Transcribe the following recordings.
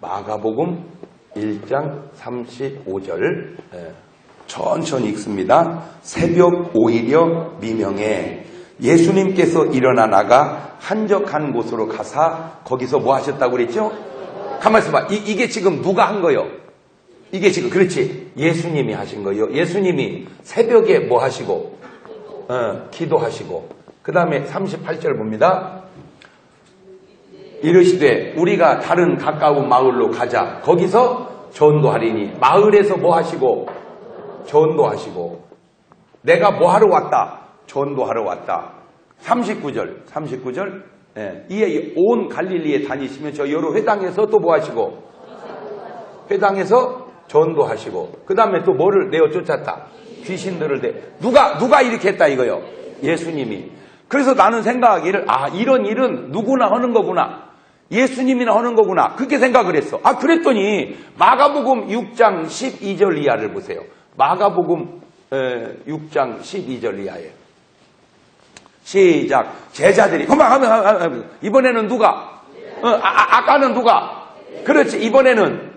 마가복음 1장 35절 천천히 읽습니다. 새벽 오히려 미명에 예수님께서 일어나 나가 한적한 곳으로 가사 거기서 뭐 하셨다고 그랬죠? 가만히 있어봐. 이게 지금 누가 한 거요? 이게 지금 그렇지. 예수님이 하신 거예요. 예수님이 새벽에 뭐 하시고 기도하시고 그 다음에 38절 봅니다. 이르시되 우리가 다른 가까운 마을로 가자. 거기서 전도하리니 마을에서 뭐 하시고 전도하시고 내가 뭐 하러 왔다? 전도하러 왔다. 39절 이에 온 갈릴리에 다니시며 저 여러 회당에서 또 뭐 하시고 회당에서 전도하시고 그 다음에 또 뭐를 내어 쫓았다? 귀신들을 누가 이렇게 했다 이거요? 예수님이. 그래서 나는 생각하기를 이런 일은 누구나 하는 거구나. 예수님이나 하는 거구나. 그렇게 생각을 했어. 그랬더니 마가복음 6장 12절 이하를 보세요. 마가복음 6장 12절 이하에 시작. 제자들이 이번에는 누가? 아까는 누가? 그렇지. 이번에는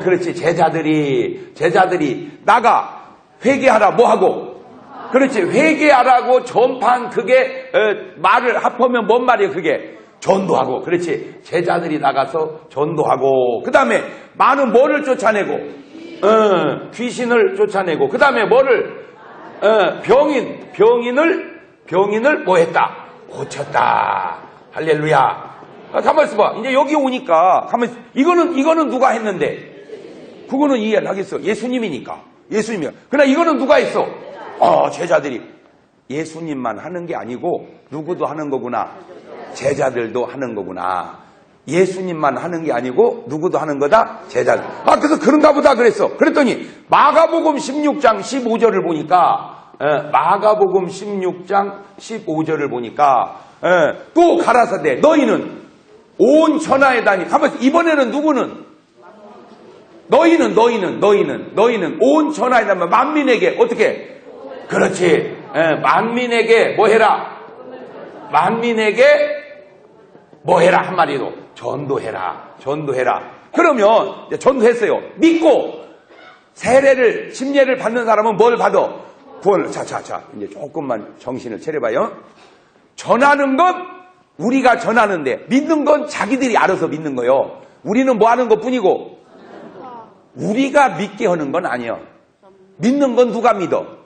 그렇지. 제자들이 나가 회개하라 뭐 하고? 그렇지. 회개하라고 전판 그게 말을 합하면 뭔 말이에요? 그게 전도하고. 그렇지. 제자들이 나가서 전도하고 그 다음에 많은 뭐를 쫓아내고 귀신을 쫓아내고 그 다음에 뭐를 병인을 뭐 했다? 고쳤다. 할렐루야. 가만히 있어봐. 이제 여기 오니까 가만히 이거는 누가 했는데? 그거는 이해를 하겠어. 예수님이니까. 그러나 이거는 누가 했어? 제자들이. 예수님만 하는 게 아니고 누구도 하는 거구나. 제자들도 하는 거구나. 예수님만 하는 게 아니고 누구도 하는 거다. 제자들. 그래서 그런가 보다 그랬어. 그랬더니 마가복음 16장 15절을 보니까 마가복음 16장 15절을 보니까 또 가라사대 너희는 온 천하에 다니. 가만히 이번에는 누구는? 너희는 온 천하에 다니면 만민에게 어떻게? 그렇지. 만민에게 뭐 해라? 만민에게 뭐 해라 한마디로 전도해라. 그러면 전도했어요. 믿고 침례를 받는 사람은 뭘 받아? 구원을. 자 이제 조금만 정신을 차려봐요. 전하는 건 우리가 전하는데 믿는 건 자기들이 알아서 믿는 거요. 우리는 뭐 하는 것 뿐이고 우리가 믿게 하는 건 아니야. 믿는 건 누가 믿어?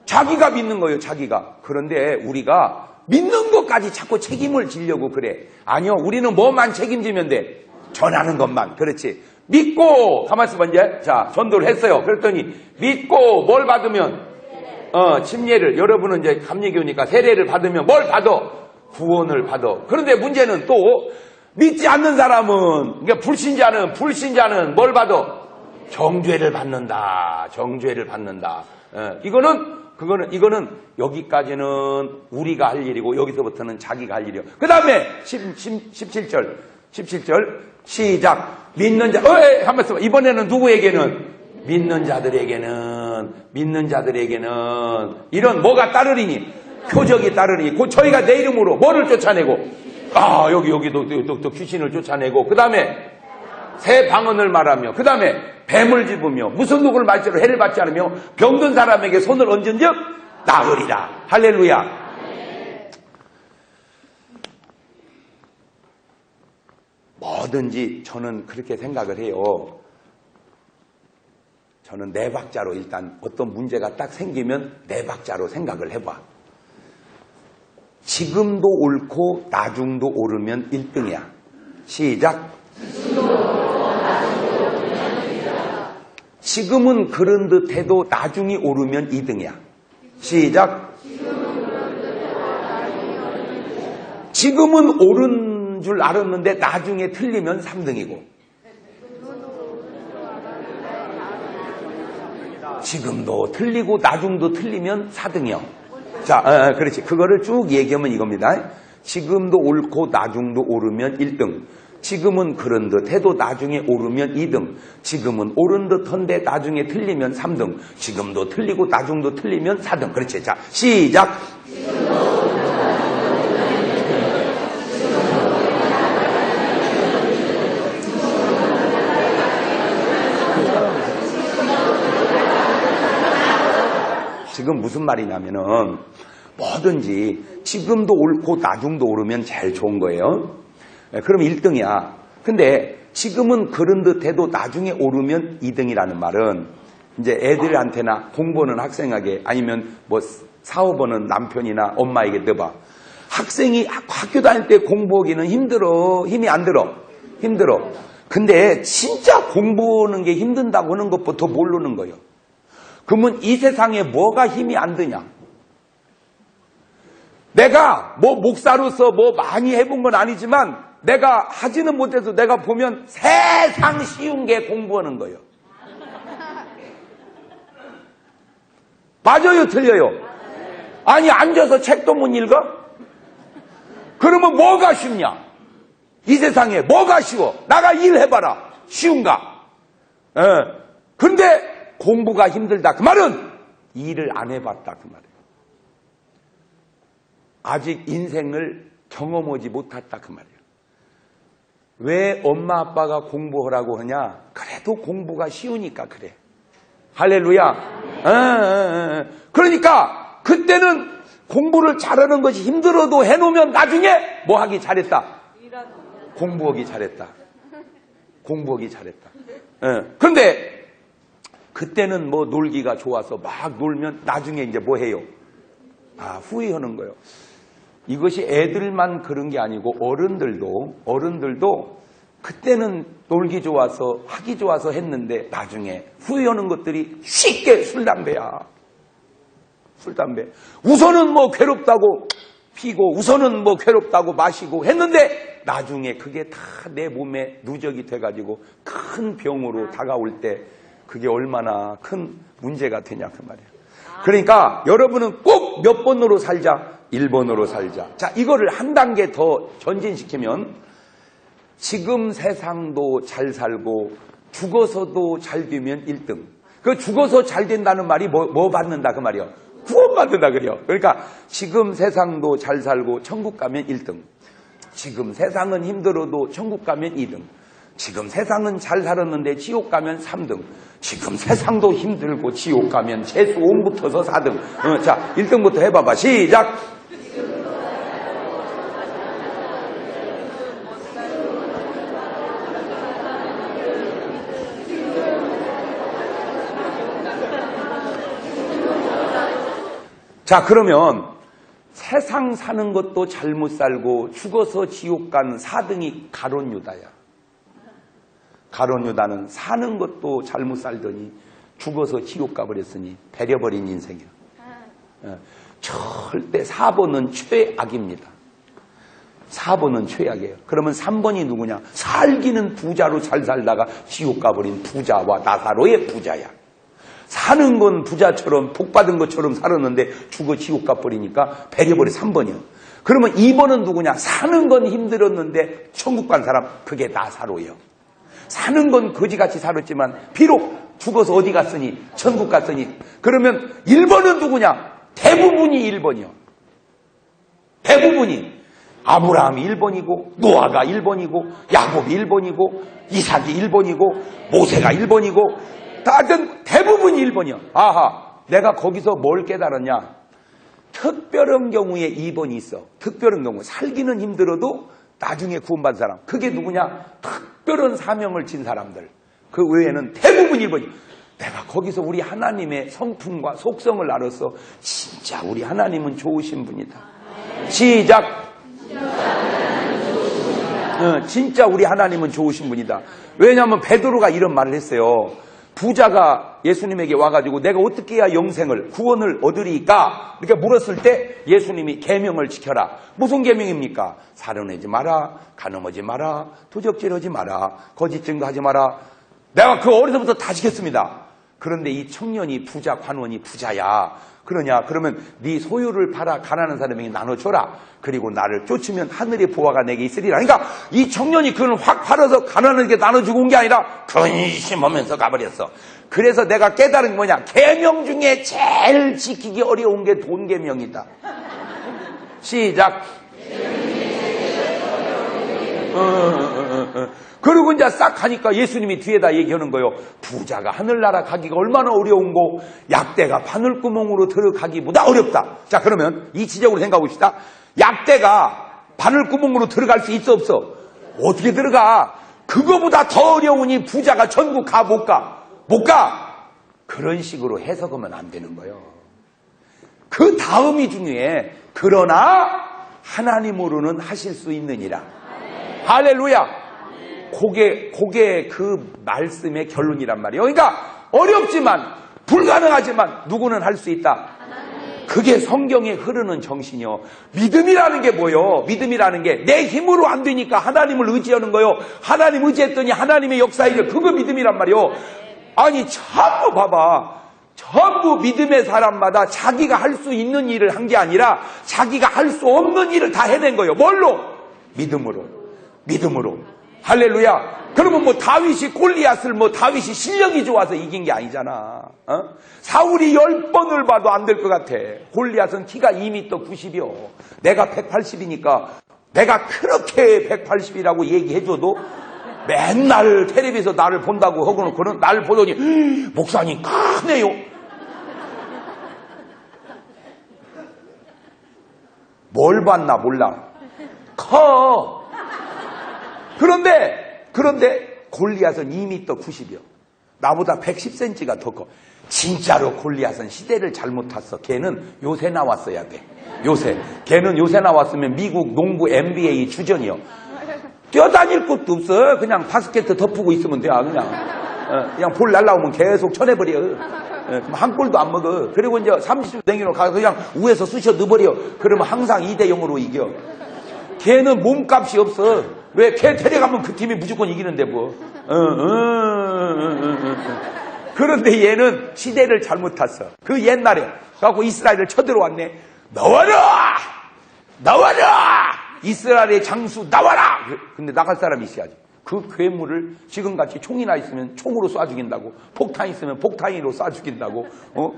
자기가 믿는 거예요. 자기가. 그런데 우리가 믿는 것까지 자꾸 책임을 지려고 그래. 아니요. 우리는 뭐만 책임지면 돼? 전하는 것만. 그렇지. 믿고 가만히 있어봐. 이제 전도를 했어요. 그랬더니 믿고 뭘 받으면 침례를. 여러분은 이제 감리교니까 세례를 받으면 뭘 받아? 구원을 받아. 그런데 문제는 또 믿지 않는 사람은 그러니까 불신자는 뭘 받아? 정죄를 받는다. 이거는 여기까지는 우리가 할 일이고 여기서부터는 자기가 할 일이요. 그 다음에 17절 시작. 믿는 자 한번 써봐. 이번에는 누구에게는? 믿는 자들에게는 이런 뭐가 따르리니? 표적이 따르니. 곧 저희가 내 이름으로 뭐를 쫓아내고 여기도 귀신을 쫓아내고 그 다음에 새 방언을 말하며 그 다음에 뱀을 집으며 무슨 누구를 말지로 해를 받지 않으며 병든 사람에게 손을 얹은 즉 나으리라. 할렐루야. 뭐든지 저는 그렇게 생각을 해요. 저는 네 박자로 일단 어떤 문제가 딱 생기면 네 박자로 생각을 해봐. 지금도 옳고 나중도 옳으면 1등이야. 시작. 지금은 그런 듯 해도 나중이 오르면 2등이야. 시작. 지금은 옳은 줄 알았는데 나중에 틀리면 3등이고. 지금도 틀리고 나중도 틀리면 4등이요. 그렇지. 그거를 쭉 얘기하면 이겁니다. 지금도 옳고 나중도 오르면 1등. 지금은 그런 듯 해도 나중에 오르면 2등. 지금은 옳은 듯 한데 나중에 틀리면 3등. 지금도 틀리고 나중도 틀리면 4등. 그렇지. 자, 시작. 지금 무슨 말이냐면은 뭐든지 지금도 옳고 나중도 오르면 제일 좋은 거예요. 그럼 1등이야. 근데 지금은 그런 듯 해도 나중에 오르면 2등이라는 말은 이제 애들한테나 공부하는 학생에게 아니면 뭐 사업하는 남편이나 엄마에게 넣어봐. 학생이 학교 다닐 때 공부하기는 힘들어. 힘이 안 들어. 힘들어. 근데 진짜 공부하는 게 힘든다고 하는 것부터 모르는 거예요. 그러면 이 세상에 뭐가 힘이 안 드냐? 내가 뭐 목사로서 뭐 많이 해본 건 아니지만 내가 하지는 못해서 내가 보면 세상 쉬운 게 공부하는 거예요. 맞아요, 틀려요? 아니, 앉아서 책도 못 읽어? 그러면 뭐가 쉽냐? 이 세상에 뭐가 쉬워? 나가 일해봐라. 쉬운가? 근데 공부가 힘들다. 그 말은 일을 안 해봤다. 그 말이에요. 아직 인생을 경험하지 못했다. 그 말이에요. 왜 엄마 아빠가 공부하라고 하냐? 그래도 공부가 쉬우니까 그래. 할렐루야. 그러니까 그때는 공부를 잘하는 것이 힘들어도 해놓으면 나중에 뭐 하기 잘했다? 공부하기 잘했다. 공부하기 잘했다. 그런데 그때는 뭐 놀기가 좋아서 막 놀면 나중에 이제 뭐 해요? 후회하는 거예요. 이것이 애들만 그런 게 아니고 어른들도 그때는 놀기 좋아서 하기 좋아서 했는데 나중에 후회하는 것들이 쉽게 술, 담배야. 술, 담배. 우선은 뭐 괴롭다고 피고 우선은 뭐 괴롭다고 마시고 했는데 나중에 그게 다 내 몸에 누적이 돼가지고 큰 병으로 다가올 때 그게 얼마나 큰 문제가 되냐 그 말이에요. 그러니까 여러분은 꼭 몇 번으로 살자? 1번으로 살자. 자, 이거를 한 단계 더 전진시키면 지금 세상도 잘 살고 죽어서도 잘 되면 1등. 그 죽어서 잘 된다는 말이 뭐 받는다 그 말이요. 구원받는다 그래요. 그러니까 지금 세상도 잘 살고 천국 가면 1등. 지금 세상은 힘들어도 천국 가면 2등. 지금 세상은 잘 살았는데 지옥 가면 3등. 지금 세상도 힘들고 지옥 가면 재수 5부터서 4등. 자, 1등부터 해봐봐. 시작. 자, 그러면 세상 사는 것도 잘못 살고 죽어서 지옥 간 4등이 가룟 유다야. 가룟 유다는 사는 것도 잘못 살더니 죽어서 지옥 가버렸으니 배려버린 인생이야. 절대 4번은 최악입니다. 4번은 최악이에요. 그러면 3번이 누구냐? 살기는 부자로 잘 살다가 지옥 가버린 부자와 나사로의 부자야. 사는 건 부자처럼 복받은 것처럼 살았는데 죽어 지옥 가버리니까 배려버린 3번이야. 그러면 2번은 누구냐? 사는 건 힘들었는데 천국 간 사람, 그게 나사로예요. 사는 건 거지같이 살았지만 비록 죽어서 어디 갔으니 천국 갔으니. 그러면 1번은 누구냐? 대부분이 1번이요. 대부분이. 아브라함이 1번이고 노아가 1번이고 야곱이 1번이고 이삭이 1번이고 모세가 1번이고 다들 대부분이 1번이요. 아하, 내가 거기서 뭘 깨달았냐? 특별한 경우에 2번이 있어. 특별한 경우. 살기는 힘들어도 나중에 구원받은 사람. 그게 누구냐? 특별한 사명을 진 사람들. 그 외에는 대부분 1번이요. 내가 거기서 우리 하나님의 성품과 속성을 알아서 진짜 우리 하나님은 좋으신 분이다. 시작. 진짜 우리 하나님은 좋으신 분이다. 왜냐하면 베드로가 이런 말을 했어요. 부자가 예수님에게 와가지고 내가 어떻게 해야 영생을 구원을 얻으리까? 이렇게 물었을 때 예수님이 계명을 지켜라. 무슨 계명입니까? 살인하지 마라, 간음하지 마라, 도적질하지 마라, 거짓 증거하지 마라. 내가 그 어려서부터 다 지켰습니다. 그런데 이 청년이 부자, 관원이 부자야. 그러냐? 그러면 네 소유를 팔아 가난한 사람에게 나눠줘라. 그리고 나를 쫓으면 하늘의 보화가 내게 있으리라. 그러니까 이 청년이 그걸 확 팔아서 가난하게 나눠주고 온 게 아니라 근심하면서 가버렸어. 그래서 내가 깨달은 게 뭐냐? 계명 중에 제일 지키기 어려운 게 돈 계명이다. 시작. 그리고 이제 싹 가니까 예수님이 뒤에다 얘기하는 거예요. 부자가 하늘나라 가기가 얼마나 어려운고 약대가 바늘구멍으로 들어가기보다 어렵다. 자, 그러면 이 지적으로 생각해 봅시다. 약대가 바늘구멍으로 들어갈 수 있어 없어? 어떻게 들어가? 그거보다 더 어려우니 부자가 전국 가 못 가? 못 가? 그런 식으로 해석하면 안 되는 거예요. 그 다음이 중요해. 그러나 하나님으로는 하실 수 있느니라. 할렐루야. 그게 그 말씀의 결론이란 말이에요. 그러니까 어렵지만 불가능하지만 누구는 할 수 있다. 그게 성경에 흐르는 정신이요. 믿음이라는 게 뭐요? 믿음이라는 게 내 힘으로 안 되니까 하나님을 의지하는 거요. 하나님 의지했더니 하나님의 역사에 그거 믿음이란 말이요. 아니 전부 봐봐. 전부 믿음의 사람마다 자기가 할 수 있는 일을 한 게 아니라 자기가 할 수 없는 일을 다 해낸 거예요. 뭘로? 믿음으로. 믿음으로. 할렐루야. 그러면 뭐 다윗이 골리앗을 다윗이 실력이 좋아서 이긴 게 아니잖아. 사울이 10번을 봐도 안 될 것 같아. 골리앗은 키가 2m 90이요. 내가 180이니까 내가 그렇게 180이라고 얘기해줘도 맨날 텔레비에서 나를 본다고 하고는 나를 보더니 목사님 크네요. 뭘 봤나 몰라. 커. 그런데 골리앗은 2m 90이요. 나보다 110cm가 더 커. 진짜로 골리앗은 시대를 잘못 탔어. 걔는 요새 나왔어야 돼. 걔는 요새 나왔으면 미국 농구 NBA 주전이요. 뛰어다닐 것도 없어. 그냥 바스켓 덮고 있으면 돼. 그냥 볼 날라오면 계속 쳐내버려. 그럼 한 골도 안 먹어. 그리고 이제 30초 댕기로 가서 그냥 위에서 쑤셔 넣어버려. 그러면 항상 2대0으로 이겨. 걔는 몸값이 없어. 왜? 걔 데려가면 그 팀이 무조건 이기는데 뭐. 그런데 얘는 시대를 잘못 탔어. 그 옛날에 그래갖고 이스라엘을 쳐들어왔네. 나와라! 이스라엘의 장수 나와라! 근데 나갈 사람이 있어야지. 그 괴물을 지금같이 총이나 있으면 총으로 쏴 죽인다고, 폭탄 있으면 폭탄으로 쏴 죽인다고.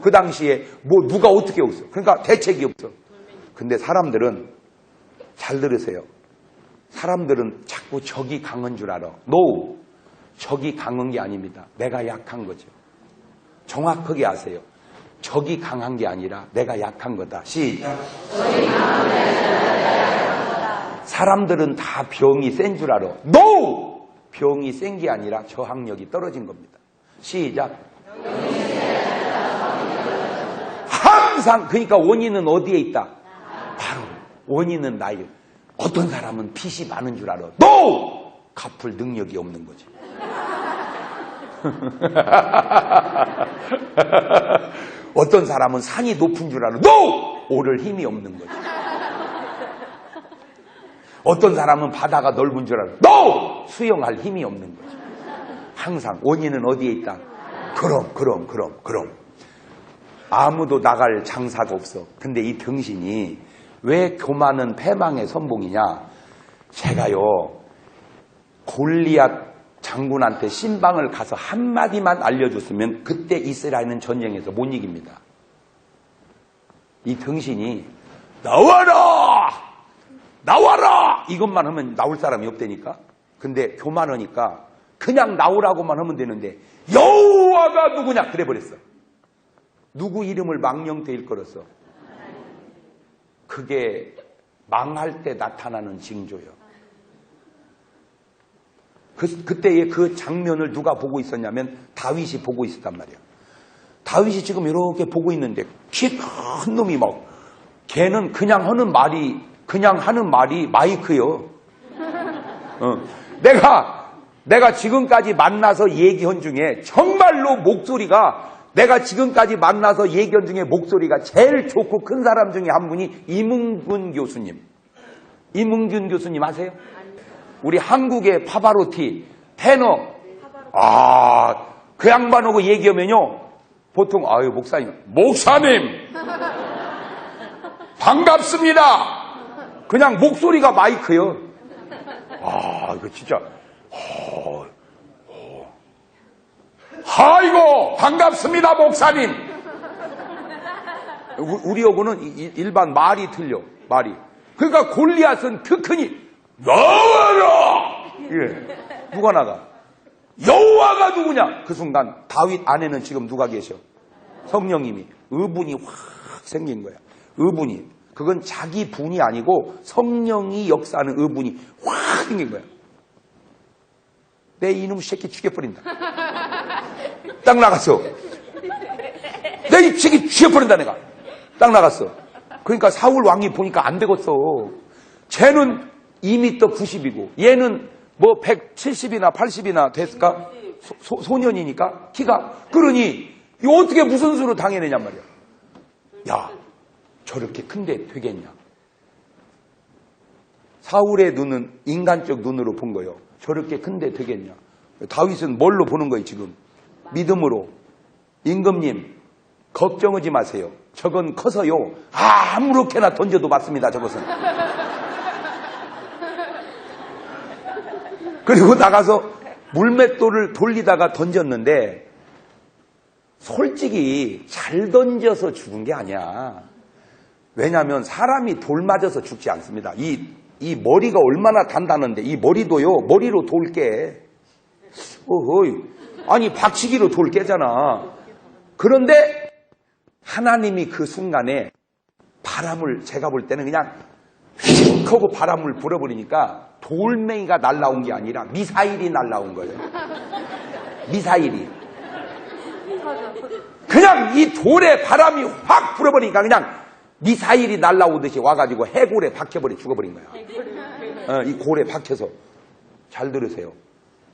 그 당시에 누가 어떻게 없어. 그러니까 대책이 없어. 근데 사람들은 잘 들으세요. 사람들은 자꾸 적이 강한 줄 알아. No! 적이 강한 게 아닙니다. 내가 약한 거죠. 정확하게 아세요. 적이 강한 게 아니라 내가 약한 거다. 시작. 사람들은 다 병이 센 줄 알아. No! 병이 센 게 아니라 저항력이 떨어진 겁니다. 시작. 항상 그러니까 원인은 어디에 있다? 바로 원인은 나예요. 어떤 사람은 빚이 많은 줄 알아. No! 갚을 능력이 없는 거지. 어떤 사람은 산이 높은 줄 알아. No! 오를 힘이 없는 거지. 어떤 사람은 바다가 넓은 줄 알아. No! 수영할 힘이 없는 거지. 항상 원인은 어디에 있다? 그럼. 아무도 나갈 장사가 없어. 근데 이 등신이 왜 교만은 패망의 선봉이냐? 제가요, 골리앗 장군한테 신방을 가서 한마디만 알려줬으면 그때 이스라엘은 전쟁에서 못 이깁니다. 이 등신이 나와라! 이것만 하면 나올 사람이 없다니까. 근데 교만하니까 그냥 나오라고만 하면 되는데 여호와가 누구냐? 그래버렸어. 누구 이름을 망령되 일컬었어. 그게 망할 때 나타나는 징조예요. 그때의 그 장면을 누가 보고 있었냐면 다윗이 보고 있었단 말이야. 다윗이 지금 이렇게 보고 있는데 키 큰 놈이 걔는 그냥 하는 말이 마이크요. 내가 지금까지 만나서 얘기한 중에 정말로 내가 지금까지 만나서 얘기한 중에 목소리가 제일 좋고 큰 사람 중에 한 분이 이문균 교수님. 이문균 교수님 아세요? 우리 한국의 파바로티 테너. 그 양반하고 얘기하면요. 보통 목사님 반갑습니다. 그냥 목소리가 마이크요. 이거 진짜. 아이고 반갑습니다 목사님. 우리하고는 일반 말이 틀려. 말이. 그러니까 골리앗은 크크니 나와라. 누가 나가? 여호와가 누구냐? 그 순간 다윗 안에는 지금 누가 계셔? 성령님이. 의분이 확 생긴 거야. 의분이. 그건 자기 분이 아니고 성령이 역사하는 의분이 확 생긴 거야. 내 이놈 새끼 죽여버린다. 딱 나갔어. 내 이 새끼 죽여버린다 내가. 딱 나갔어. 그러니까 사울 왕이 보니까 안 되겠어. 쟤는 2m 90이고 얘는 뭐 170이나 80이나 됐을까? 소년이니까 키가. 그러니 이거 어떻게 무슨 수로 당해내냔 말이야. 야, 저렇게 큰데 되겠냐? 사울의 눈은 인간적 눈으로 본 거예요. 저렇게 큰데 되겠냐? 다윗은 뭘로 보는 거예요 지금? 믿음으로. 임금님 걱정하지 마세요. 저건 커서요 아무렇게나 던져도 맞습니다. 저것은. 그리고 나가서 물맷돌을 돌리다가 던졌는데 솔직히 잘 던져서 죽은 게 아니야. 왜냐하면 사람이 돌 맞아서 죽지 않습니다. 이 머리가 얼마나 단단한데 이 머리도요 머리로 돌 깨. 어허이. 아니 박치기로 돌 깨잖아. 그런데 하나님이 그 순간에 바람을 제가 볼 때는 그냥 휙 하고 바람을 불어버리니까 돌멩이가 날라온 게 아니라 미사일이 날라온 거예요. 미사일이. 그냥 이 돌에 바람이 확 불어버리니까 그냥 미사일이 날라오듯이 와가지고 해골에 박혀버려 죽어버린 거야. 이 골에 박혀서. 잘 들으세요.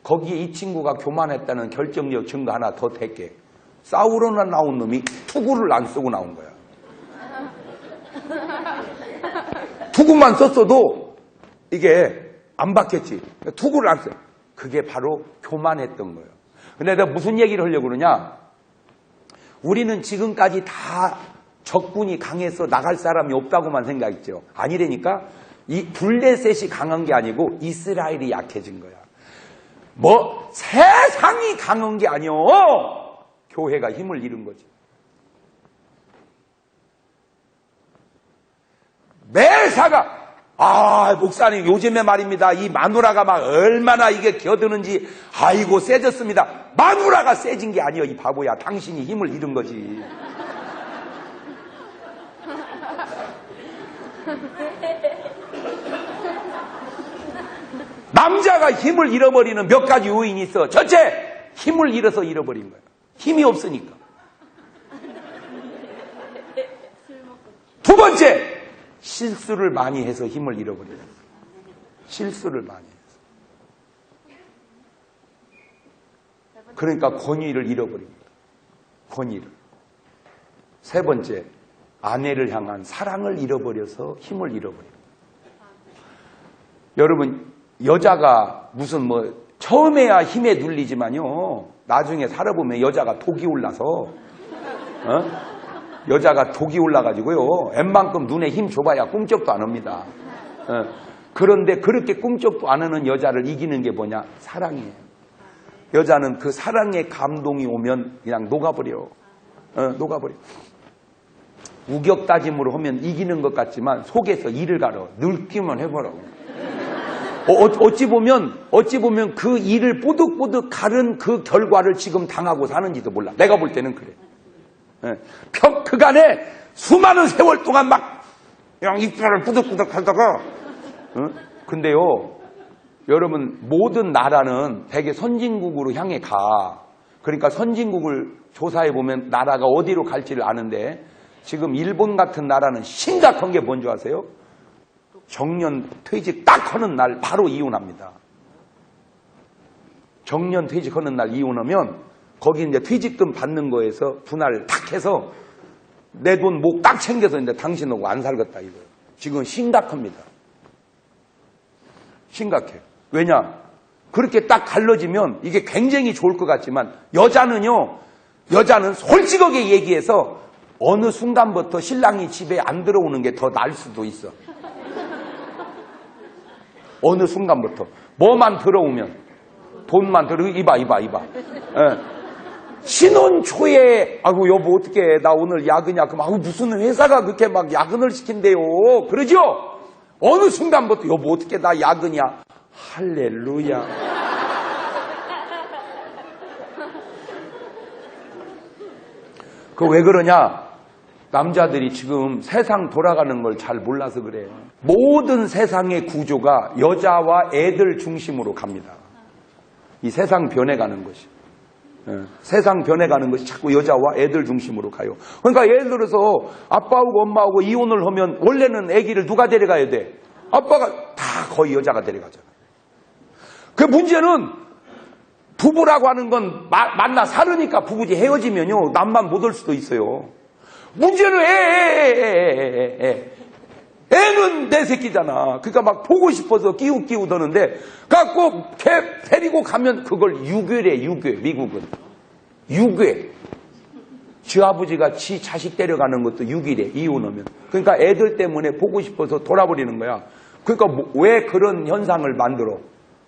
거기에 이 친구가 교만했다는 결정력 증거 하나 더 댈게. 싸우러나 나온 놈이 투구를 안 쓰고 나온 거야. 투구만 썼어도 이게 안 박혔지. 투구를 안 써. 그게 바로 교만했던 거예요. 근데 내가 무슨 얘기를 하려고 그러냐? 우리는 지금까지 다 적군이 강해서 나갈 사람이 없다고만 생각했죠. 아니라니까 이 블레셋이 강한 게 아니고 이스라엘이 약해진 거야. 뭐 세상이 강한 게 아니오. 교회가 힘을 잃은 거지. 매사가 목사님 요즘에 말입니다. 이 마누라가 막 얼마나 이게 겨드는지 아이고 세졌습니다. 마누라가 세진 게 아니여 이 바보야. 당신이 힘을 잃은 거지. 남자가 힘을 잃어버리는 몇 가지 요인이 있어. 첫째, 힘을 잃어서 잃어버린 거야. 힘이 없으니까. 두 번째, 실수를 많이 해서 힘을 잃어버린 거야. 실수를 많이 해서. 그러니까 권위를 잃어버린 거야. 권위를. 세 번째, 아내를 향한 사랑을 잃어버려서 힘을 잃어버린 거야. 여러분, 여자가 무슨 처음에야 힘에 눌리지만요. 나중에 살아보면 여자가 독이 올라서, 여자가 독이 올라가지고요. 웬만큼 눈에 힘 줘봐야 꿈쩍도 안 합니다. 그런데 그렇게 꿈쩍도 안 하는 여자를 이기는 게 뭐냐? 사랑이에요. 여자는 그 사랑의 감동이 오면 그냥 녹아버려. 녹아버려. 우격다짐으로 하면 이기는 것 같지만 속에서 이를 갈아. 늙기만 해봐라. 어찌 보면 그 이를 뽀득뽀득 가른 그 결과를 지금 당하고 사는지도 몰라. 내가 볼 때는 그래. 그간에 수많은 세월 동안 막 그냥 이빨을 뿌득뿌득 하다가 근데요 여러분 모든 나라는 대개 선진국으로 향해 가. 그러니까 선진국을 조사해 보면 나라가 어디로 갈지를 아는데 지금 일본 같은 나라는 심각한 게 뭔지 아세요? 정년 퇴직 딱 하는 날 바로 이혼합니다. 정년 퇴직하는 날 이혼하면 거기 이제 퇴직금 받는 거에서 분할 딱 해서 내 돈 목 딱 챙겨서 이제 당신하고 안 살겠다 이거예요. 지금 심각합니다. 심각해. 왜냐? 그렇게 딱 갈라지면 이게 굉장히 좋을 것 같지만 여자는 솔직하게 얘기해서 어느 순간부터 신랑이 집에 안 들어오는 게 더 나을 수도 있어. 어느 순간부터. 뭐만 들어오면. 돈만 이봐. 신혼 초에, 여보, 어떡해. 나 오늘 야근이야. 그럼, 무슨 회사가 그렇게 막 야근을 시킨대요. 그러죠? 어느 순간부터, 여보, 어떡해. 나 야근이야. 할렐루야. 그 왜 그러냐? 남자들이 지금 세상 돌아가는 걸 잘 몰라서 그래요. 모든 세상의 구조가 여자와 애들 중심으로 갑니다. 이 세상 변해가는 것이. 세상 변해가는 것이 자꾸 여자와 애들 중심으로 가요. 그러니까 예를 들어서 아빠하고 엄마하고 이혼을 하면 원래는 아기를 누가 데려가야 돼? 아빠가 다 거의 여자가 데려가잖아. 그 문제는 부부라고 하는 건 만나 살으니까 부부지 헤어지면요 남만 못 올 수도 있어요. 문제는 애는 내 새끼잖아. 그러니까 막 보고 싶어서 끼우더는데 갖고 걔 데리고 가면 그걸 유괴래. 유괴. 미국은 유괴. 지 아버지가 지 자식 데려가는 것도 유괴래. 이혼하면. 그러니까 애들 때문에 보고 싶어서 돌아버리는 거야. 그러니까 왜 그런 현상을 만들어?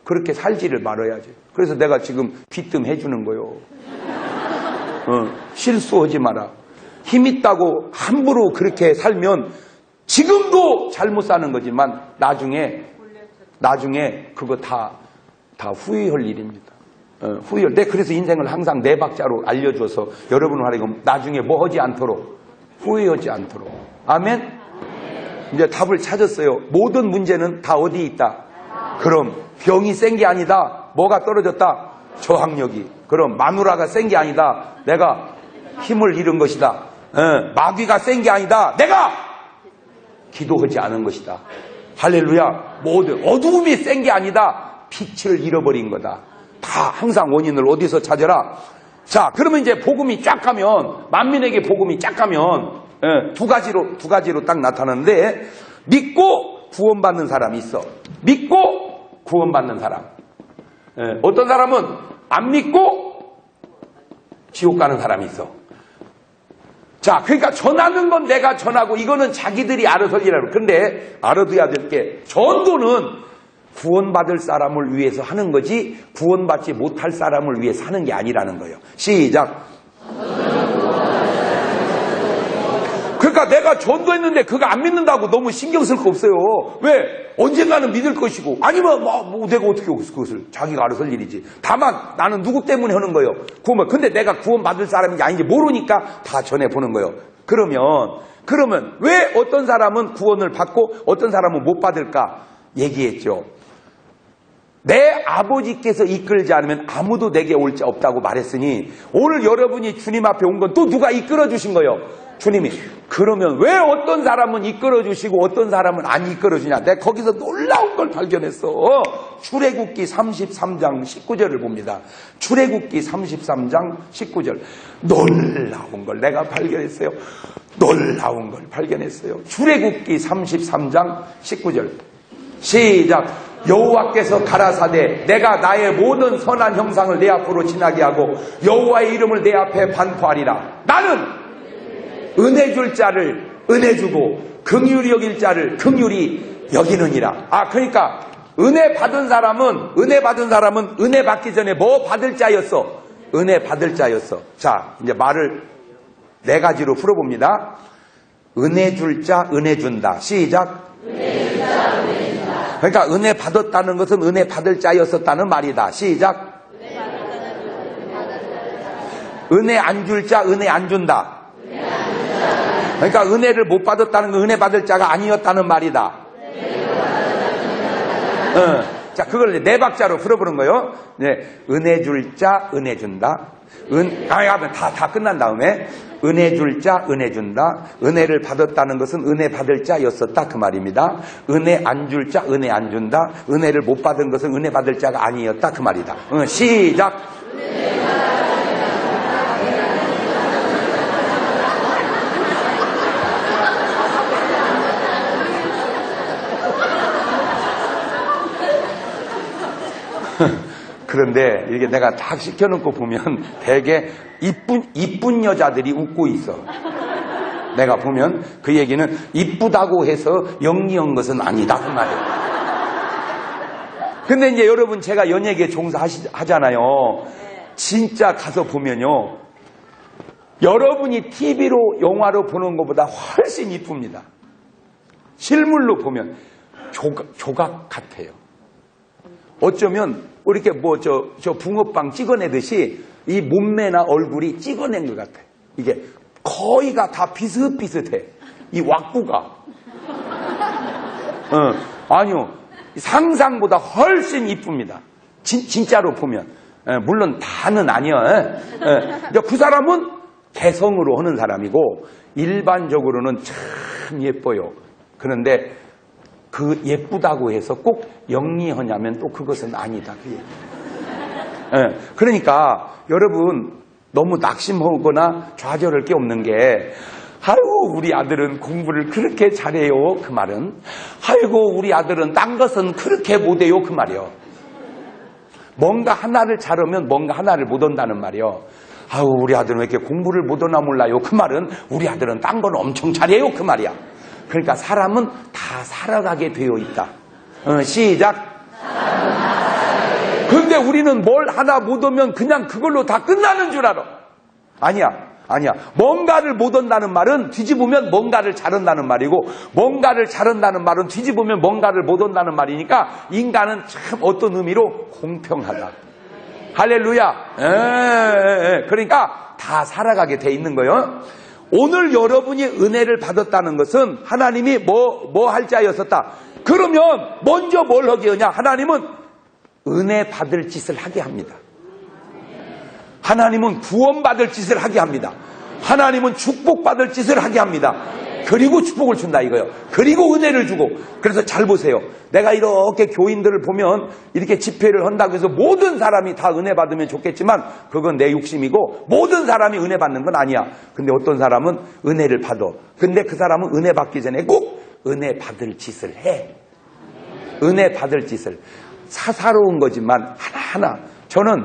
그렇게 살지를 말아야지. 그래서 내가 지금 귀뜸해 주는 거요. 실수하지 마라. 힘 있다고 함부로 그렇게 살면 지금도 잘못 사는 거지만 나중에 그거 다 후회할 일입니다. 후회할. 그래서 인생을 항상 네 박자로 알려줘서 여러분 하라고 나중에 뭐 하지 않도록 후회하지 않도록. 아멘. 이제 답을 찾았어요. 모든 문제는 다 어디 있다. 그럼 병이 센 게 아니다. 뭐가 떨어졌다. 저항력이. 그럼 마누라가 센 게 아니다. 내가 힘을 잃은 것이다. 마귀가 센 게 아니다. 내가 기도하지 않은 것이다. 할렐루야. 모든 어두움이 센 게 아니다. 빛을 잃어버린 거다. 다 항상 원인을 어디서 찾아라. 자, 그러면 이제 복음이 쫙 가면 만민에게 복음이 쫙 가면 두 가지로 딱 나타나는데 믿고 구원받는 사람이 있어. 믿고 구원받는 사람. 어떤 사람은 안 믿고 지옥 가는 사람이 있어. 자, 그러니까 전하는 건 내가 전하고 이거는 자기들이 알아서 일하라고. 근데 알아둬야 될 게 전도는 구원받을 사람을 위해서 하는 거지 구원받지 못할 사람을 위해서 하는 게 아니라는 거예요. 시작. 그러니까 내가 전도했는데 그거 안 믿는다고 너무 신경 쓸 거 없어요. 왜? 언젠가는 믿을 것이고 아니면 내가 어떻게 그것을 자기가 알아서 할 일이지. 다만 나는 누구 때문에 하는 거예요. 근데 내가 구원받을 사람인지 아닌지 모르니까 다 전해보는 거예요. 그러면 왜 어떤 사람은 구원을 받고 어떤 사람은 못 받을까 얘기했죠. 내 아버지께서 이끌지 않으면 아무도 내게 올 자 없다고 말했으니 오늘 여러분이 주님 앞에 온 건 또 누가 이끌어 주신 거예요? 주님이. 그러면 왜 어떤 사람은 이끌어 주시고 어떤 사람은 안 이끌어 주냐? 내가 거기서 놀라운 걸 발견했어. 출애굽기 33장 19절을 봅니다. 출애굽기 33장 19절. 놀라운 걸 내가 발견했어요. 놀라운 걸 발견했어요. 출애굽기 33장 19절. 시작. 여호와께서 가라사대 내가 나의 모든 선한 형상을 내 앞으로 지나게 하고 여호와의 이름을 내 앞에 반포하리라. 나는 은혜 줄 자를 은혜 주고 긍휼히 여길 자를 긍휼히 여기느니라. 그러니까 은혜 받은 사람은 은혜 받기 전에 뭐 받을 자였어? 은혜 받을 자였어. 자, 이제 말을 네 가지로 풀어봅니다. 은혜 줄 자, 은혜 준다. 시작. 은혜 줄 자, 은혜 준다. 그러니까 은혜 받았다는 것은 은혜 받을 자였었다는 말이다. 시작. 은혜 안 줄 자, 은혜 안 준다. 그러니까 은혜를 못 받았다는 건 은혜 받을 자가 아니었다는 말이다. 자, 그걸 네 박자로 풀어보는 거예요. 네, 은혜 줄 자, 은혜 준다. 다 끝난 다음에 은혜 줄 자, 은혜 준다. 은혜를 받았다는 것은 은혜 받을 자였었다 그 말입니다. 은혜 안 줄 자, 은혜 안 준다. 은혜를 못 받은 것은 은혜 받을 자가 아니었다 그 말이다. 시작. 그런데 이게 내가 딱 시켜놓고 보면 되게 이쁜 여자들이 웃고 있어. 내가 보면 그 얘기는 이쁘다고 해서 영리한 것은 아니다 그 말이에요. 근데 이제 여러분 제가 연예계 종사하잖아요. 진짜 가서 보면요. 여러분이 TV로 영화로 보는 것보다 훨씬 이쁩니다. 실물로 보면 조각 같아요. 어쩌면 이렇게 저 붕어빵 찍어내듯이 이 몸매나 얼굴이 찍어낸 것 같아요. 이게 거의가 다 비슷비슷해. 이 왁구가. 아니요. 상상보다 훨씬 이쁩니다. 진짜로 보면. 물론 다는 아니야. 그 사람은 개성으로 하는 사람이고 일반적으로는 참 예뻐요. 그런데 그 예쁘다고 해서 꼭 영리하냐면 또 그것은 아니다. 그러니까 여러분 너무 낙심하거나 좌절할 게 없는 게 아이고 우리 아들은 공부를 그렇게 잘해요. 그 말은 아이고 우리 아들은 딴 것은 그렇게 못해요. 그 말이요. 뭔가 하나를 잘하면 뭔가 하나를 못한다는 말이요. 아우 우리 아들은 왜 이렇게 공부를 못하나 몰라요. 그 말은 우리 아들은 딴 건 엄청 잘해요. 그 말이야. 그러니까 사람은 다 살아가게 되어 있다. 시작. 근데 우리는 뭘 하나 못하면 그냥 그걸로 다 끝나는 줄 알아. 아니야. 뭔가를 못한다는 말은 뒤집으면 뭔가를 잘한다는 말이고 뭔가를 잘한다는 말은 뒤집으면 뭔가를 못한다는 말이니까 인간은 참 어떤 의미로 공평하다. 할렐루야. 그러니까 다 살아가게 돼 있는 거예요. 오늘 여러분이 은혜를 받았다는 것은 하나님이 뭐 할 자였었다. 그러면 먼저 뭘 하게 하냐? 하나님은 은혜 받을 짓을 하게 합니다. 하나님은 구원받을 짓을 하게 합니다. 하나님은 축복받을 짓을 하게 합니다. 그리고 축복을 준다 이거예요. 그리고 은혜를 주고. 그래서 잘 보세요. 내가 이렇게 교인들을 보면 이렇게 집회를 한다고 해서 모든 사람이 다 은혜 받으면 좋겠지만 그건 내 욕심이고 모든 사람이 은혜 받는 건 아니야. 근데 어떤 사람은 은혜를 받아. 근데 그 사람은 은혜 받기 전에 꼭 은혜 받을 짓을 해. 은혜 받을 짓을. 사사로운 거지만 하나하나. 저는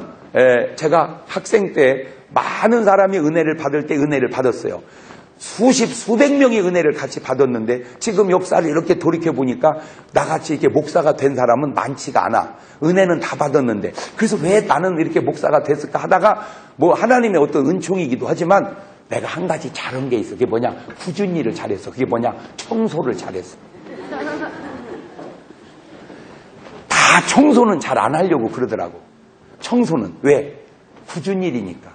제가 학생 때 많은 사람이 은혜를 받을 때 은혜를 받았어요. 수백 명이 은혜를 같이 받았는데 지금 역사를 이렇게 돌이켜보니까 나같이 이렇게 목사가 된 사람은 많지가 않아. 은혜는 다 받았는데 그래서 왜 나는 이렇게 목사가 됐을까 하다가 뭐 하나님의 어떤 은총이기도 하지만 내가 한 가지 잘한 게 있어. 그게 뭐냐? 꾸준히 일을 잘했어. 그게 뭐냐? 청소를 잘했어. 다 청소는 잘 안 하려고 그러더라고. 청소는 왜? 꾸준히 일이니까.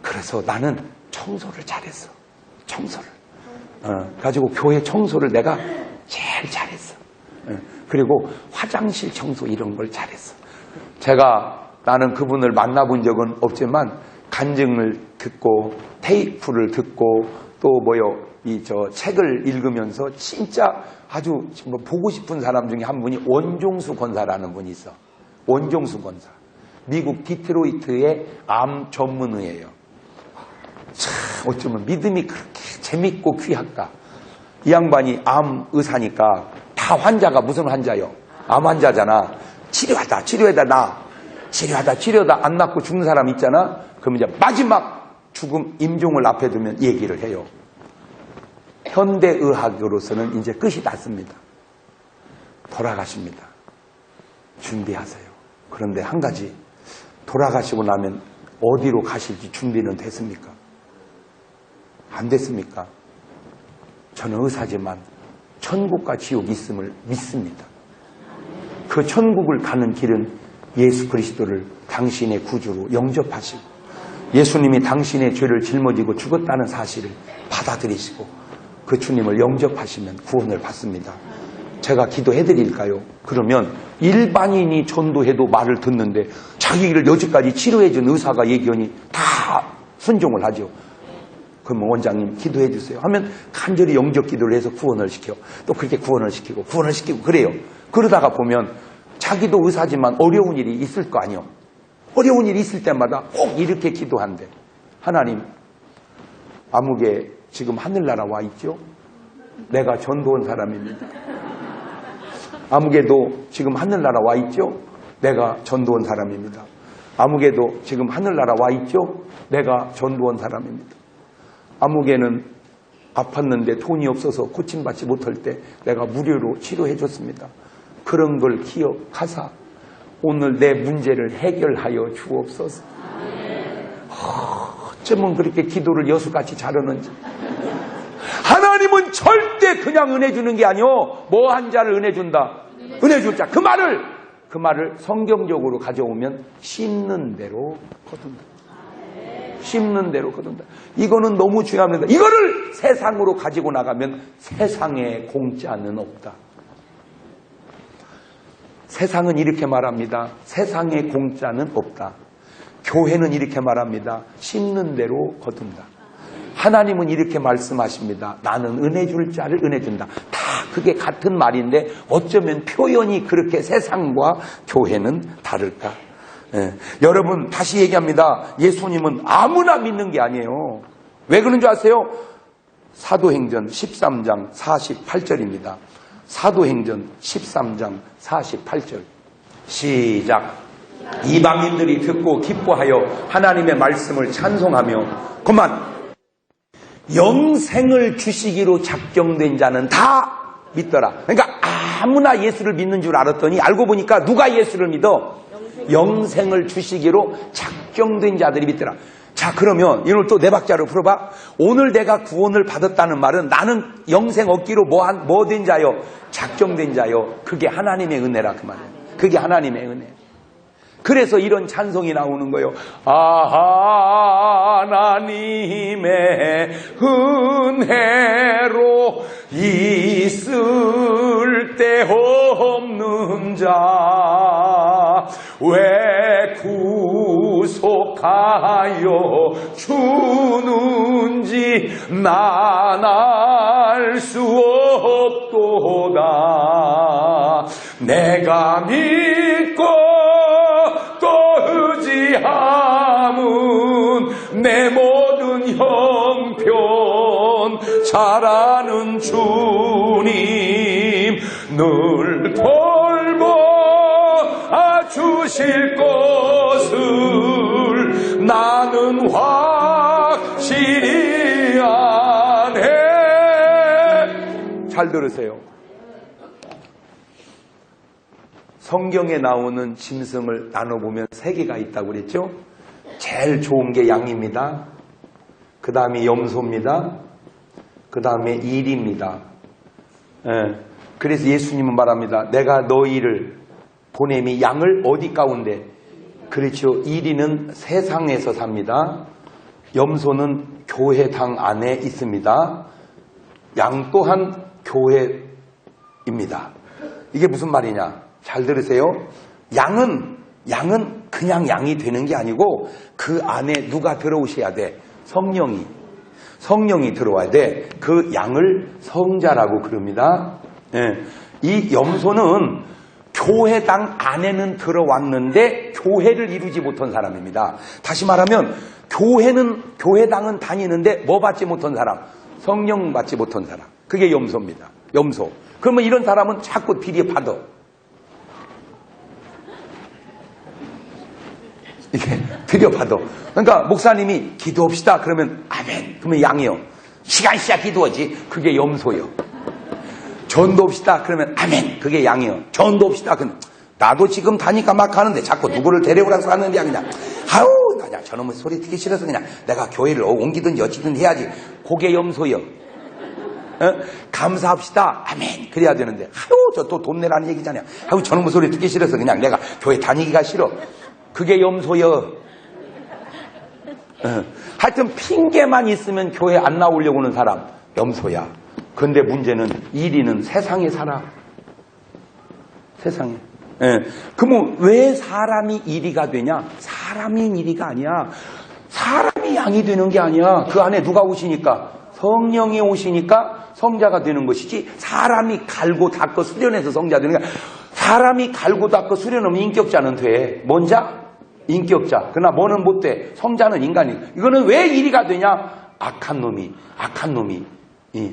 그래서 나는 청소를 잘했어. 청소를. 가지고 교회 청소를 내가 제일 잘했어. 그리고 화장실 청소 이런 걸 잘했어. 나는 그분을 만나본 적은 없지만 간증을 듣고 테이프를 듣고 또 책을 읽으면서 진짜 아주 보고 싶은 사람 중에 한 분이 원종수 권사라는 분이 있어. 원종수 권사. 미국 디트로이트의 암 전문의예요. 참 어쩌면 믿음이 그렇게 재밌고 귀할까. 이 양반이 암 의사니까 다 환자가 무슨 환자요? 암 환자잖아. 치료하다 안 낫고 죽는 사람 있잖아. 그럼 이제 마지막 죽음 임종을 앞에 두면 얘기를 해요. 현대의학으로서는 이제 끝이 났습니다. 돌아가십니다. 준비하세요. 그런데 한 가지, 돌아가시고 나면 어디로 가실지 준비는 됐습니까? 안 됐습니까? 저는 의사지만 천국과 지옥이 있음을 믿습니다. 그 천국을 가는 길은 예수 그리스도를 당신의 구주로 영접하시고 예수님이 당신의 죄를 짊어지고 죽었다는 사실을 받아들이시고 그 주님을 영접하시면 구원을 받습니다. 제가 기도해드릴까요? 그러면 일반인이 전도해도 말을 듣는데 자기를 여지까지 치료해준 의사가 얘기하니 다 순종을 하죠. 그럼 원장님 기도해 주세요 하면 간절히 영접 기도를 해서 구원을 시켜. 또 그렇게 구원을 시키고 그래요. 그러다가 보면 자기도 의사지만 어려운 일이 있을 거 아니에요. 어려운 일이 있을 때마다 꼭 이렇게 기도한대. 하나님, 아무개 지금 하늘나라 와 있죠? 내가 전도한 사람입니다. 아무개도 지금 하늘나라 와 있죠? 내가 전도한 사람입니다. 아무개도 지금 하늘나라 와 있죠? 내가 전도한 사람입니다. 아무개는 아팠는데 돈이 없어서 고침받지 못할 때 내가 무료로 치료해 줬습니다. 그런 걸 기억하사 오늘 내 문제를 해결하여 주옵소서. 어쩌면 그렇게 기도를 여수같이 잘하는지. 하나님은 절대 그냥 은혜 주는 게 아니오. 뭐 한 자를 은혜 준다. 은혜 줄 자. 그 말을 성경적으로 가져오면 씹는 대로 거둔다. 심는 대로 거둔다. 이거는 너무 중요합니다. 이거를 세상으로 가지고 나가면 세상에 공짜는 없다. 세상은 이렇게 말합니다. 세상에 공짜는 없다. 교회는 이렇게 말합니다. 심는 대로 거둔다. 하나님은 이렇게 말씀하십니다. 나는 은혜 줄 자를 은혜 준다. 다 그게 같은 말인데 어쩌면 표현이 그렇게 세상과 교회는 다를까? 예. 여러분 다시 얘기합니다. 예수님은 아무나 믿는 게 아니에요. 왜 그런 줄 아세요? 사도행전 13장 48절입니다. 사도행전 13장 48절 시작. 이방인들이 듣고 기뻐하여 하나님의 말씀을 찬송하며 그만 영생을 주시기로 작정된 자는 다 믿더라. 그러니까 아무나 예수를 믿는 줄 알았더니 알고 보니까 누가 예수를 믿어? 영생을 주시기로 작정된 자들이 믿더라. 자, 그러면 이걸 또 네 박자로 풀어봐. 오늘 내가 구원을 받았다는 말은 나는 영생 얻기로 뭐 된 자요? 작정된 자요. 그게 하나님의 은혜라 그 말이에요. 그게 하나님의 은혜. 그래서 이런 찬송이 나오는 거예요. 하나님의 은혜로 있을 데 없는 자 왜 구속하여 주는지 난 알 수 없도다. 내가 믿고 또 의지함은 내 모든 형편 잘 아는 주님 늘 돌보 주실 것을 나는 확실히 아네. 잘 들으세요. 성경에 나오는 짐승을 나눠보면 세 개가 있다고 그랬죠. 제일 좋은 게 양입니다. 그 다음에 염소입니다. 그 다음에 일입니다. 그래서 예수님은 말합니다. 내가 너희를 보냄이 양을 어디 가운데? 그렇죠. 일이는 세상에서 삽니다. 염소는 교회당 안에 있습니다. 양 또한 교회입니다. 이게 무슨 말이냐? 잘 들으세요. 양은 그냥 양이 되는 게 아니고 그 안에 누가 들어오셔야 돼? 성령이 들어와야 돼. 그 양을 성자라고 그럽니다. 이 염소는 교회당 안에는 들어왔는데 교회를 이루지 못한 사람입니다. 다시 말하면 교회당은 다니는데 뭐 받지 못한 사람? 성령 받지 못한 사람. 그게 염소입니다. 염소. 그러면 이런 사람은 자꾸 비례받아. 이게 들여받아. 그러니까 목사님이 기도합시다 그러면 아멘. 그러면 양이요. 시간 기도하지. 그게 염소요. 전도합시다 그러면 아멘. 그게 양이요. 전도합시다. 나도 지금 다니까 막 하는데 자꾸 누구를 데려오라고 하는데 그냥 아우 나 저놈의 소리 듣기 싫어서 그냥 내가 교회를 옮기든 여치든 해야지. 그게 염소요. 감사합시다. 아멘. 그래야 되는데 아유 저 또 돈 내라는 얘기잖아요. 아유 저놈의 소리 듣기 싫어서 그냥 내가 교회 다니기가 싫어. 그게 염소요. 하여튼 핑계만 있으면 교회 안 나오려고 하는 사람 염소야. 근데 문제는 일이는 세상에 살아. 세상에. 그러면 왜 사람이 일이가 되냐? 사람이 일이가 아니야. 사람이 양이 되는 게 아니야. 그 안에 누가 오시니까? 성령이 오시니까 성자가 되는 것이지 사람이 갈고 닦고 수련해서 성자 되는 거야. 사람이 갈고 닦고 수련하면 인격자는 돼. 뭔 자? 인격자. 그러나 뭐는 못 돼. 성자는 인간이. 이거는 왜 일이가 되냐? 악한 놈이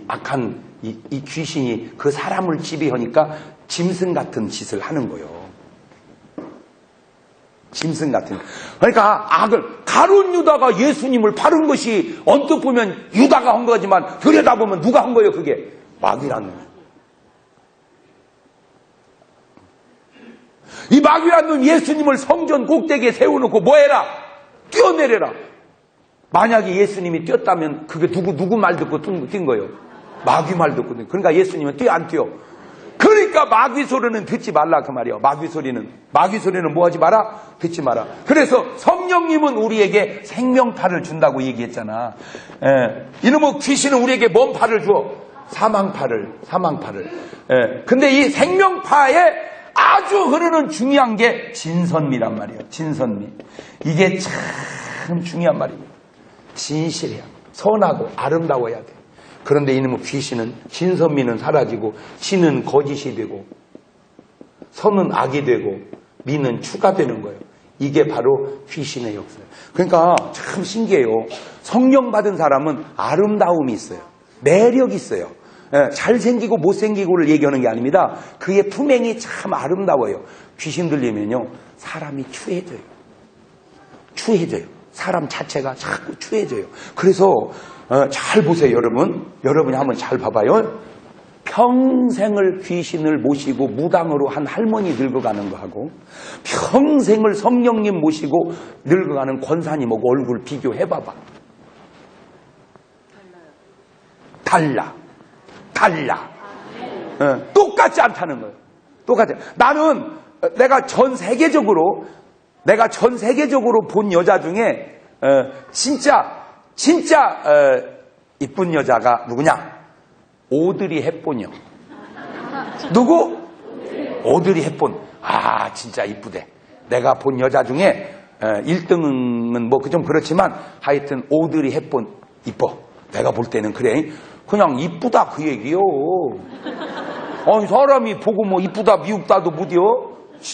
악한 이 귀신이 그 사람을 지배하니까 짐승 같은 짓을 하는 거예요. 짐승 같은. 그러니까 악을 가룟 유다가 예수님을 팔은 것이 언뜻 보면 유다가 한 거지만 들여다보면 누가 한 거예요? 그게 마귀라는 놈. 이 마귀라는 놈 예수님을 성전 꼭대기에 세워놓고 뭐해라? 뛰어내려라. 만약에 예수님이 뛰었다면 그게 누구 말 듣고 뛴 거예요? 마귀 말 듣고. 그러니까 예수님은 뛰어 안 뛰어? 그러니까 그러니까 마귀 소리는 듣지 말라 그 말이에요. 마귀 소리는 뭐 하지 마라? 듣지 마라. 그래서 성령님은 우리에게 생명파를 준다고 얘기했잖아. 이놈의 귀신은 우리에게 뭔 파를 줘? 사망파를. 근데 이 생명파에 아주 흐르는 중요한 게 진선미란 말이에요. 진선미. 이게 참 중요한 말입니다. 진실해야, 선하고 아름다워야 돼. 그런데 이놈의 귀신은, 진선미는 사라지고 진은 거짓이 되고 선은 악이 되고 미는 추가되는 거예요. 이게 바로 귀신의 역사예요. 그러니까 참 신기해요. 성령 받은 사람은 아름다움이 있어요. 매력이 있어요. 잘생기고 못생기고를 얘기하는 게 아닙니다. 그의 품행이 참 아름다워요. 귀신 들리면요, 사람이 추해져요. 사람 자체가 자꾸 추해져요. 그래서 잘 보세요, 여러분. 여러분이 한번 잘 봐봐요. 평생을 귀신을 모시고 무당으로 한 할머니 늙어가는 거하고 평생을 성령님 모시고 늙어가는 권사님하고 얼굴 비교해봐봐. 달라. 똑같지 않다는 거예요. 나는 내가 전 세계적으로 본 여자 중에 진짜 이쁜 여자가 누구냐? 오드리 헵본이요. 누구? 오드리 헵본. 아, 진짜 이쁘대. 내가 본 여자 중에 1등은 뭐 좀 그렇지만 하여튼 오드리 헵본 이뻐. 내가 볼 때는 그래. 그냥 이쁘다 그 얘기요. 아니, 사람이 보고 뭐 이쁘다 미흡다도 못이요.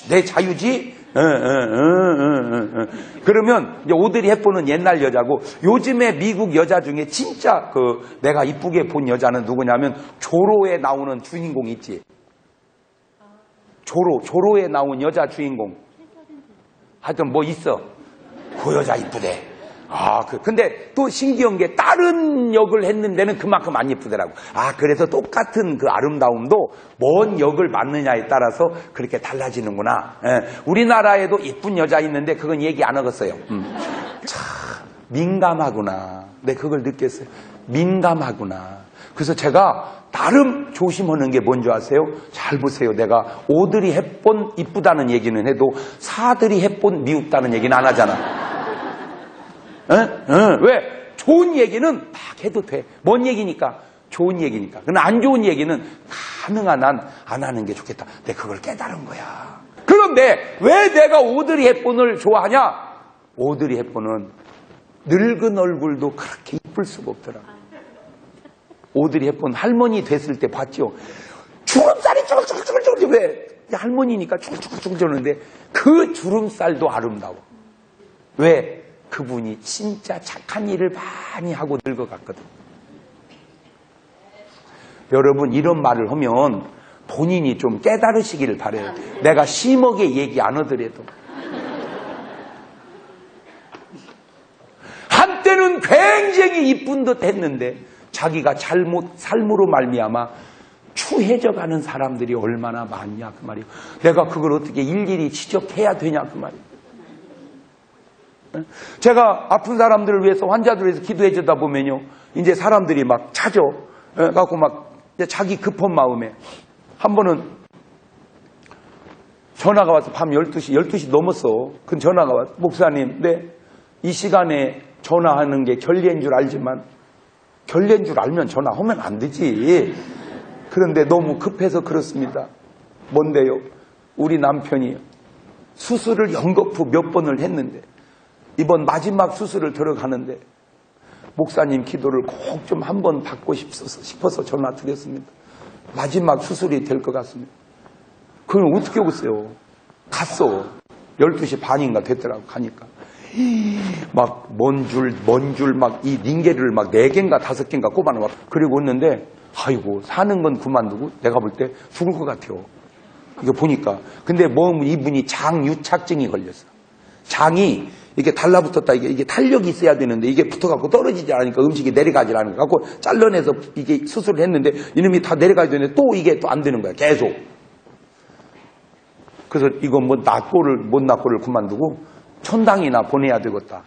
내 자유지. 그러면 이제 오드리 헵본은 옛날 여자고, 요즘에 미국 여자 중에 진짜 내가 이쁘게 본 여자는 누구냐면 조로에 나오는 주인공 있지. 조로에 나온 여자 주인공. 하여튼 뭐 있어. 그 여자 이쁘대. 근데 또 신기한 게 다른 역을 했는 데는 그만큼 안 예쁘더라고. 그래서 똑같은 그 아름다움도 뭔 역을 맡느냐에 따라서 그렇게 달라지는구나. 우리나라에도 예쁜 여자 있는데 그건 얘기 안 하겠어요. 참 민감하구나. 네, 그걸 느꼈어요. 민감하구나. 그래서 제가 나름 조심하는 게 뭔지 아세요? 잘 보세요. 내가 오드리 헵본 이쁘다는 얘기는 해도 사드리 헵본 미흡다는 얘기는 안 하잖아. 왜? 좋은 얘기는 막 해도 돼. 뭔 얘기니까? 좋은 얘기니까. 그러나 안 좋은 얘기는 가능한 한 안 하는 게 좋겠다. 내가 그걸 깨달은 거야. 그런데 왜 내가 오드리 헵본을 좋아하냐? 오드리 헵본은 늙은 얼굴도 그렇게 이쁠 수가 없더라. 오드리 헵본 할머니 됐을 때 봤죠? 주름살이 쭈글쭈글 왜? 할머니니까 쭈글쭈글 쩌는데 그 주름살도 아름다워. 왜? 그분이 진짜 착한 일을 많이 하고 늙어갔거든. 여러분, 이런 말을 하면 본인이 좀 깨달으시기를 바라요. 내가 심하게 얘기 안 하더라도. 한때는 굉장히 이쁜 듯 했는데 자기가 삶으로 말미암아 추해져가는 사람들이 얼마나 많냐 그 말이에요. 내가 그걸 어떻게 일일이 지적해야 되냐 그 말이에요. 제가 아픈 사람들을 위해서, 환자들을 위해서 기도해 주다 보면요, 이제 사람들이 막 찾아 갖고 막 자기 급한 마음에 한 번은 전화가 와서 밤 12시 넘었어. 그 전화가 와서, 목사님, 이 시간에 전화하는 게 결례인 줄 알지만 결례인 줄 알면 전화하면 안 되지. 그런데 너무 급해서 그렇습니다. 뭔데요? 우리 남편이 수술을 연거푸 몇 번을 했는데 이번 마지막 수술을 들어가는데 목사님 기도를 꼭 좀 한번 받고 싶어서 전화 드렸습니다. 마지막 수술이 될 것 같습니다. 그럼 어떻게 오겠어요? 갔어. 12시 반인가 됐더라고. 가니까 막 먼 줄 막 이 링게를 막 4개인가 5개인가 꼽아놓아. 그리고 왔는데 아이고, 사는 건 그만두고 내가 볼 때 죽을 것 같아요. 이거 보니까. 근데 이분이 장유착증이 걸렸어. 장이 이게 달라붙었다. 이게 탄력이 있어야 되는데 이게 붙어갖고 떨어지지 않으니까 음식이 내려가지 않은 거 갖고 잘라내서 이게 수술을 했는데 이놈이 다 내려가야 되는데 또 이게 또 안 되는 거야. 계속. 그래서 이거 못 낳고를 그만두고 천당이나 보내야 되겠다.